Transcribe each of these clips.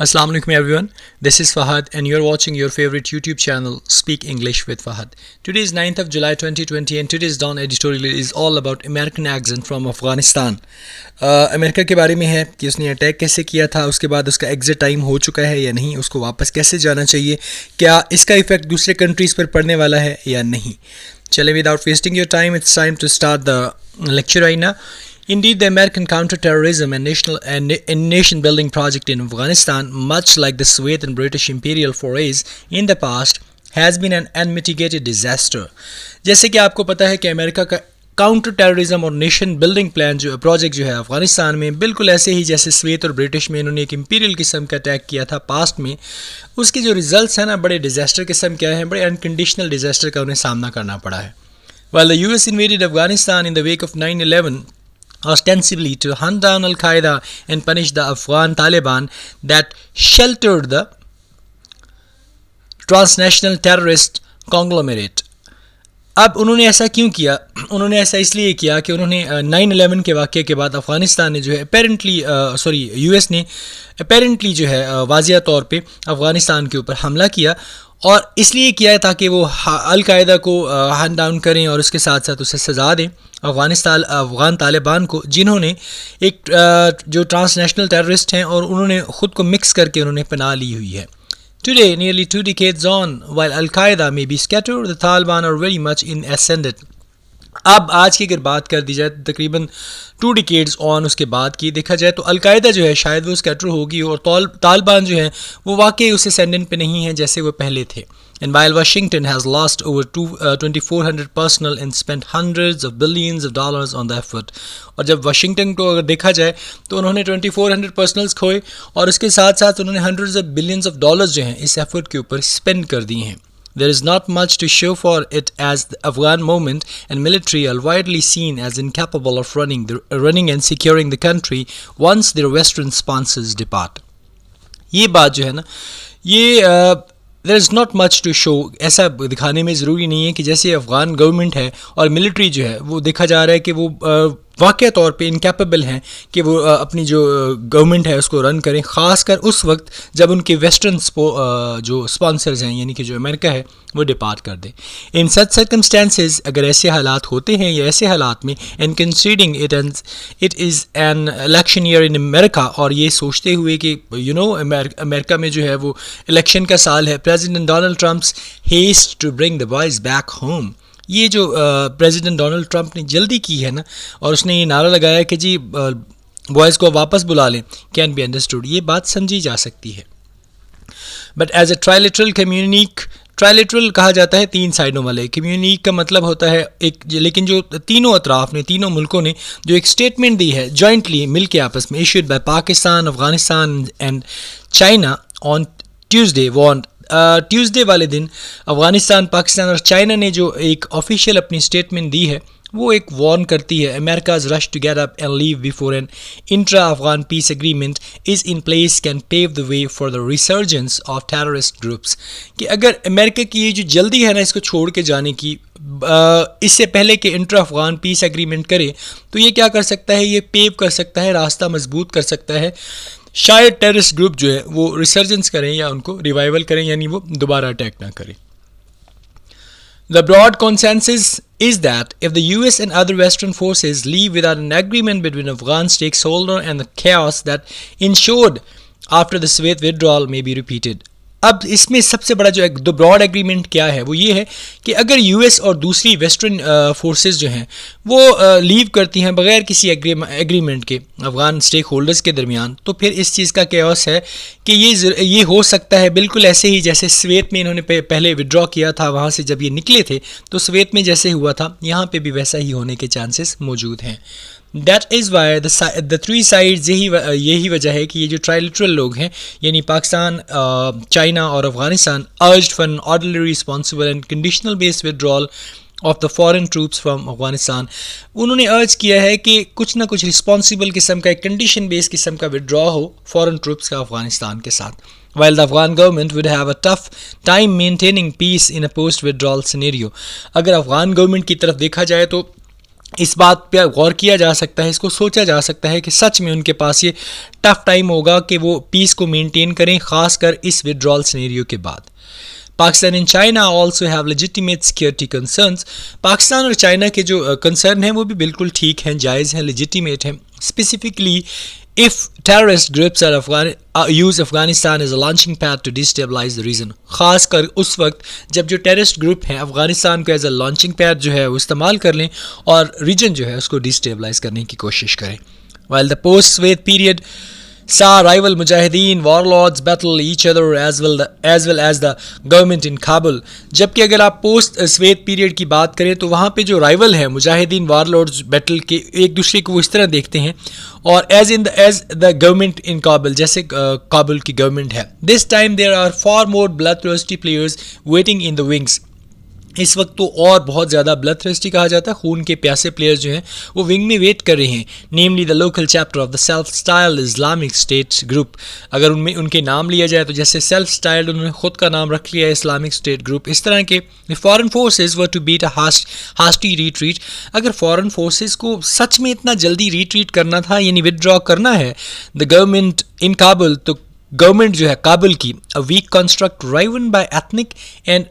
Assalamu alaikum everyone. This is Fahad and you're watching your favorite YouTube channel Speak English with Fahad. Today is 9th of July 2020 and today's Dawn editorial is all about American exit from Afghanistan. America के बारे में है कि उसने attack कैसे किया था, उसके बाद उसका एग्जिट टाइम हो चुका है या नहीं, उसको वापस कैसे जाना चाहिए, क्या इसका इफेक्ट दूसरे कंट्रीज़ पर पड़ने वाला है या नहीं. चले without wasting your time, it's time to start the lecture right now. Indeed, the American counter-terrorism and nation-building project in Afghanistan, much like the Soviet and British imperial forays in the past, has been an unmitigated disaster. जैसे कि आपको पता है कि America का counter terrorism और nation building plan project जो है अफगानिस्तान में, बिल्कुल ऐसे ही जैसे सोवियत और ब्रिटिश में इन्होंने एक इंपीरियल किस्म का अटैक किया था पास्ट में, उसके जो रिजल्ट्स हैं ना, बड़े डिजास्टर किस्म के हैं, बड़े अनकंडीशनल डिजास्टर का उन्हें सामना करना पड़ा है. While the US invaded Afghanistan in the wake of 9/11, ostensibly to hunt down Al-Qaeda and punish the Afghan Taliban that sheltered the transnational terrorist conglomerate. अब उन्होंने ऐसा क्यों किया? उन्होंने ऐसा इसलिए किया कि उन्होंने 9/11 के वाक़े के बाद अफ़गानिस्तान ने जो है यूएस ने अपेरेंटली जो है वाज़िया तौर पे अफ़गानिस्तान के ऊपर हमला किया, और इसलिए किया ताकि वो अल-कायदा को हंट डाउन करें और उसके साथ साथ उसे सज़ा दें अफ़गान तालिबान को, जिन्होंने एक जो ट्रांसनेशनल टेररिस्ट हैं और उन्होंने ख़ुद को मिक्स करके उन्होंने पनाह ली हुई है. Today, nearly 2 decades on, while Al-Qaeda may be scattered, the Taliban are very much in ascendant. अब आज की अगर बात कर दी जाए तकरीबन 2 डिकेड्स ऑन उसके बाद की देखा जाए तो अलकायदा जो है शायद वो स्कैटर होगी और तालिबान जो है वो वाकई उस असेंडेंट पे नहीं है जैसे वो पहले थे. And while Washington has lost over 2,400 personnel and spent hundreds of billions of dollars on the effort, और जब वाशिंगटन को अगर देखा जाए तो उन्होंने 2,400 पर्सनल्स खोए और उसके साथ साथ उन्होंने hundreds of billions of dollars जो हैं इस एफर्ट के ऊपर स्पेंड कर दिए हैं. There is not much to show for it, as the Afghan movement and military are widely seen as incapable of running and securing the country once their Western sponsors depart. ये बात जो है ना, ये there is not much to show, ऐसा दिखाने में ज़रूरी नहीं है कि जैसे अफ़गान गवर्नमेंट है और मिलिट्री जो है वो देखा जा रहा है कि वो वाक़ई तौर पे इनकैपेबल हैं कि वो अपनी जो गवर्नमेंट है उसको रन करें, ख़ासकर उस वक्त जब उनके वेस्टर्न जो स्पॉन्सर्स हैं यानी कि जो अमेरिका है वो डिपार्ट कर दे. इन सच सर्कमस्टेंसेस, अगर ऐसे हालात होते हैं या ऐसे हालात में, and considering it is an election year in America, और ये सोचते हुए कि अमेरिका में जो है वो इलेक्शन का साल है, president Donald Trump's haste to bring the boys back home, ये जो प्रेसिडेंट डोनाल्ड ट्रंप ने जल्दी की है ना, और उसने ये नारा लगाया कि जी बॉयज़ को वापस बुला लें, कैन बी अंडरस्टूड, ये बात समझी जा सकती है. बट एज अ ट्राइलेटरल कहा जाता है 3 साइडों वाले. कम्युनिक का मतलब होता है एक, लेकिन जो तीनों अतराफ़ ने, तीनों मुल्कों ने जो एक स्टेटमेंट दी है जॉइंटली मिल के आपस में, issued by Pakistan, Afghanistan and China on Tuesday वाले दिन अफ़गानिस्तान, पाकिस्तान और चाइना ने जो एक ऑफिशियल अपनी स्टेटमेंट दी है वो एक वार्न करती है, America's rush to get up and leave before an intra Afghan peace agreement is in place can pave the way for the resurgence of terrorist groups, कि अगर अमेरिका की ये जो जल्दी है ना इसको छोड़ के जाने की, इससे पहले कि इंट्रा अफगान पीस एग्रीमेंट करे, तो ये क्या कर सकता है, ये पेव कर सकता है, रास्ता मजबूत कर सकता है, शायद टेररिस्ट ग्रुप जो है वो रिसर्जेंस करें या उनको रिवाइवल करें, यानी वो दोबारा अटैक ना करें. The broad consensus is that if the US and other Western forces leave without an agreement between Afghan stakeholders, and the chaos that ensued after the Soviet withdrawal may be repeated. अब इसमें सबसे बड़ा जो दो broad agreement क्या है वो ये है कि अगर यूएस और दूसरी वेस्टर्न फोर्सेस जो हैं वो लीव करती हैं बग़ैर किसी एग्रीमेंट के अफ़गान स्टेक होल्डर्स के दरमियान, तो फिर इस चीज़ का केओस है कि ये हो सकता है बिल्कुल ऐसे ही जैसे सोवियत में इन्होंने पहले विड्रॉ किया था, वहाँ से जब ये निकले थे तो सोवियत में जैसे हुआ था यहाँ पे भी वैसा ही होने के चांसेस मौजूद हैं. That is why the 3 sides, यही वजह है कि ये जो ट्राइलेटरल लोग हैं यानी पाकिस्तान, चाइना और Afghanistan, urged for an orderly, responsible and conditional based withdrawal of the foreign troops from Afghanistan. उन्होंने अर्ज किया है कि कुछ ना कुछ रिस्पॉन्सिबल किस्म का, एक कंडीशन बेस्ड किस्म का विड्रॉ हो फॉरेन ट्रूप्स का अफगानिस्तान के साथ. While the Afghan government would have a tough time maintaining peace in a post-withdrawal scenario, अगर अफगान गवर्नमेंट की तरफ देखा जाए तो इस बात पे गौर किया जा सकता है, इसको सोचा जा सकता है कि सच में उनके पास ये टफ टाइम होगा कि वो पीस को मेंटेन करें, खासकर इस विड्रॉल सिनेरियो के बाद। Pakistan and China also have legitimate security concerns. Pakistan और चाइना के जो कंसर्न हैं वो भी बिल्कुल ठीक हैं, जायज़ हैं, लेजिटिमेट हैं। Specifically if terrorist groups use Afghanistan as a launching pad to destabilize the region, खासकर उस वक्त जब जो टेररिस्ट ग्रुप हैं अफगानिस्तान को एज अ लॉन्चिंग पैड जो है वो इस्तेमाल कर लें और रीजन जो है उसको डिस्टेबलाइज करने की कोशिश करें। While the post-Soviet period saw rival mujahideen warlords battle each other as well as the government in Kabul, जबकि अगर आप पोस्ट स्वेत पीरियड की बात करें तो वहाँ पे जो राइवल है मुजाहिदीन वारलॉर्ड्स बैटल के एक दूसरे को वो इस तरह देखते हैं और as the government in Kabul, जैसे काबुल की गवर्नमेंट है। This time there are far more bloodthirsty players waiting in the wings. इस वक्त तो और बहुत ज़्यादा ब्लडथिर्स्टी कहा जाता है, खून के प्यासे प्लेयर्स जो हैं वो विंग में वेट कर रहे हैं। Namely the local chapter of the self styled Islamic state group. अगर उनमें उनके नाम लिया जाए तो जैसे सेल्फ स्टाइल्ड उन्होंने खुद का नाम रख लिया इस्लामिक स्टेट ग्रुप, इस तरह के foreign forces were to beat a hasty retreat. अगर फॉरेन फोर्सेज को सच में इतना जल्दी रीट्रीट करना था, यानी विदड्रॉ करना है द गवर्नमेंट इन काबुल, तो गवर्नमेंट जो है काबुल की a weak construct driven by ethnic and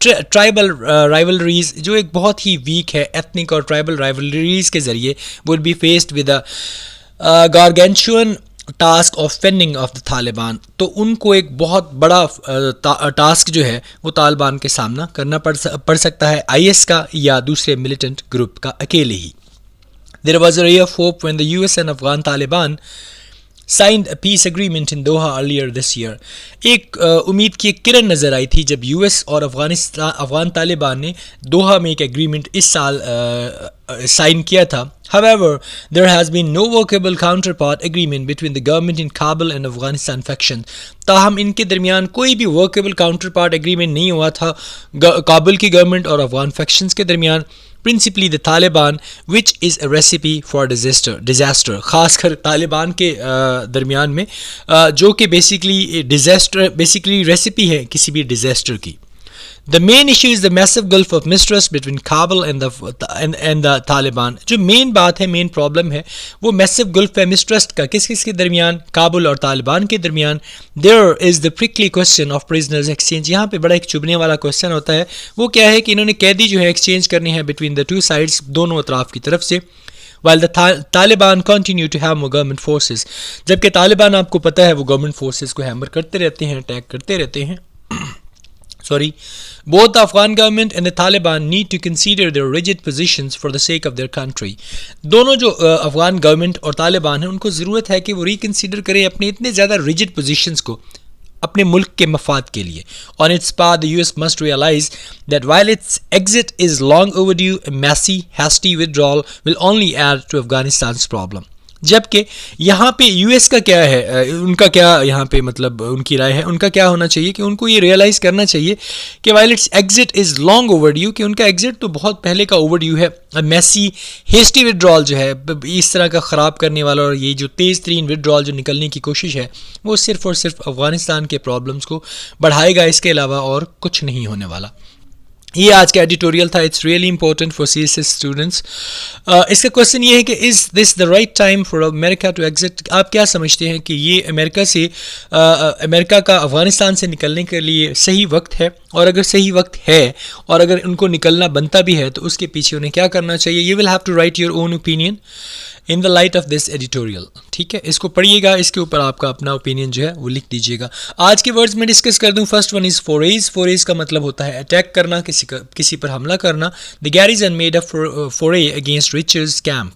tribal rivalries, जो एक बहुत ही वीक है, एथनिक और ट्राइबल राइवलरीज के जरिए would be faced with a gargantuan task of fending off the Taliban. तो उनको एक बहुत बड़ा टास्क जो है वो तालिबान के सामना करना पड़ सकता है, IS का या दूसरे मिलिटेंट ग्रुप का अकेले ही। There was a ray of hope when the US and Afghan Taliban signed a peace agreement in Doha earlier this year. एक उम्मीद की एक किरण नज़र आई थी जब US और अफगान तालिबान ने दोहा में एक एग्रीमेंट इस साल साइन किया था। However, there has been no workable counterpart agreement between the government in Kabul and Afghanistan faction. ताहम इनके दरमियान कोई भी workable counterpart agreement नहीं हुआ था काबुल की गवर्नमेंट और अफगान फैक्शंस के दरमियान, principally the Taliban which is a recipe for disaster. ख़ासकर तालिबान के दरमियान में जो कि बेसिकली रेसिपी है किसी भी डिज़ास्टर की। The main issue is the massive gulf of mistrust between Kabul and the Taliban. जो मेन बात है, मेन प्रॉब्लम है, वो massive gulf है मिसट्रस्ट का किस किस के दरमियान, काबुल और तालिबान के दरमियान। There is the prickly question of prisoners exchange. यहाँ पे बड़ा एक चुभने वाला क्वेश्चन होता है, वो क्या है कि इन्होंने कैदी जो है एक्सचेंज करने हैं between the two sides, दोनों अतराफ की तरफ से। While the Taliban continue to have more government forces, जबकि तालिबान आपको पता है वो गवर्नमेंट फोर्सेस को हैमर करते रहते हैं, अटैक करते रहते हैं। Both the Afghan government and the Taliban need to consider their rigid positions for the sake of their country. दोनों जो अफगान गवर्नमेंट और तालिबान हैं उनको ज़रूरत है कि वो रिकन्सिडर करें अपने इतने ज़्यादा रिजिड पोजीशंस को अपने मुल्क के मफाद के लिए। On its part, the US must realize that while its exit is long overdue, a messy, hasty withdrawal will only add to Afghanistan's problem. जबकि यहाँ पे यूएस का क्या है, उनका क्या यहाँ पे मतलब उनकी राय है, उनका क्या होना चाहिए कि उनको ये रियलाइज़ करना चाहिए कि while it's exit is long overdue, कि उनका एग्जिट तो बहुत पहले का ओवरड्यू है। मैसी हेस्टी विड्रॉल जो है इस तरह का ख़राब करने वाला और ये जो तेज़ तरीन विड्रॉल जो निकलने की कोशिश है वो सिर्फ़ और सिर्फ अफ़गानिस्तान के प्रॉब्लम्स को बढ़ाएगा, इसके अलावा और कुछ नहीं होने वाला। ये आज का एडिटोरियल था। It's really important for CSS students. इसका क्वेश्चन ये है कि is this the right time for America to exit. आप क्या समझते हैं कि ये अमेरिका का अफ़गानिस्तान से निकलने के लिए सही वक्त है, और अगर सही वक्त है और अगर उनको निकलना बनता भी है तो उसके पीछे उन्हें क्या करना चाहिए? You will have to write your own opinion in the light of this editorial. ठीक है, इसको पढ़िएगा, इसके ऊपर आपका अपना ओपिनियन जो है वो लिख दीजिएगा। आज के वर्ड्स में डिस्कस कर दूं। First one is forage. Forage का मतलब होता है अटैक करना, किसी पर हमला करना। द गैरिजन मेड अ फोरे अगेंस्ट रिचर्स कैंप।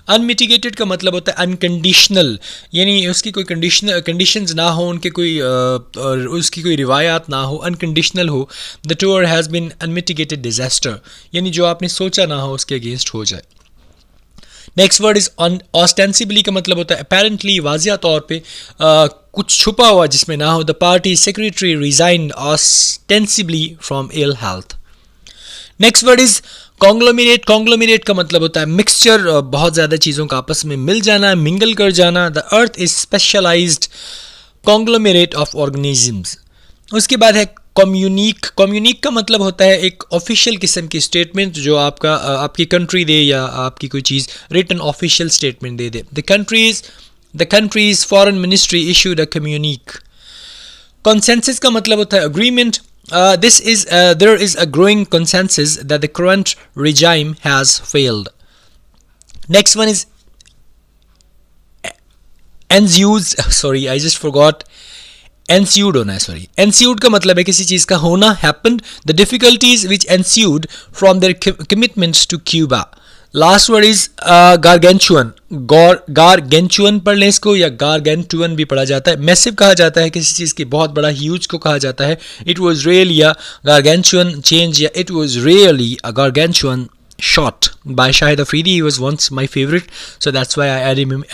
अनमिटिगेटेड का मतलब होता है अनकंडीशनल, यानी उसकी कोई कंडीशंस ना हो, उनके कोई उसकी कोई रिवायात ना हो, अनकंडीशनल हो। The tour has been unmitigated disaster, यानी जो आपने सोचा ना हो उसके अगेंस्ट हो जाए। नेक्स्ट वर्ड इज ऑस्टेंसिबली का मतलब होता है अपेरेंटली, वाजिया तौर पे कुछ छुपा हुआ जिसमें ना हो। The party secretary resigned ostensibly from ill health. Next word is conglomerate. Conglomerate का मतलब होता है मिक्सचर, बहुत ज़्यादा चीज़ों का आपस में मिल जाना, मिंगल कर जाना। The earth is specialised conglomerate of organisms. उसके बाद है कम्युनिक का मतलब होता है एक ऑफिशियल किस्म की स्टेटमेंट जो आपका आपकी कंट्री दे या आपकी कोई चीज़ रिटन ऑफिशियल स्टेटमेंट दे दे. The country's foreign ministry issued a communique. Consensus का मतलब होता है agreement. There is a growing consensus that the current regime has failed. Next one is ensued. Sorry, I just forgot. Ensued होना है, sorry. Ensued का मतलब है किसी चीज़ का होना, happened. The difficulties which ensued from their commitments to Cuba. Last word is gargantuan. Gargantuan पढ़ लें इसको, या गारगेंटुअन भी पढ़ा जाता है. मैसिव कहा जाता है किसी चीज़ की बहुत बड़ा, ह्यूज को कहा जाता है. It was really a gargantuan change, या it was really a gargantuan shot by Shahid Afridi. He was once my favorite, so that's why I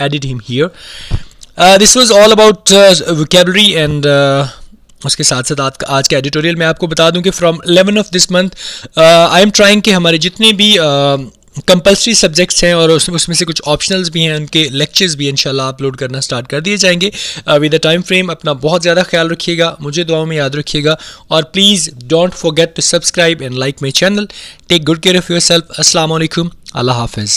added him here. This was all about vocabulary and उसके साथ साथ आज के editorial में आपको बता दूं कि from 11 of this month I am trying कि हमारे जितने भी कंपल्सरी सब्जेक्ट्स हैं और उसमें से कुछ ऑप्शनल्स भी हैं, उनके लेक्चर्स भी इंशाल्लाह अपलोड करना स्टार्ट कर दिए जाएंगे विद द टाइम फ्रेम. अपना बहुत ज़्यादा ख्याल रखिएगा, मुझे दुआओं में याद रखिएगा, और please don't forget to subscribe and like my channel. Take good care of yourself. अस्सलाम वालेकुम. अल्लाह हाफिज़.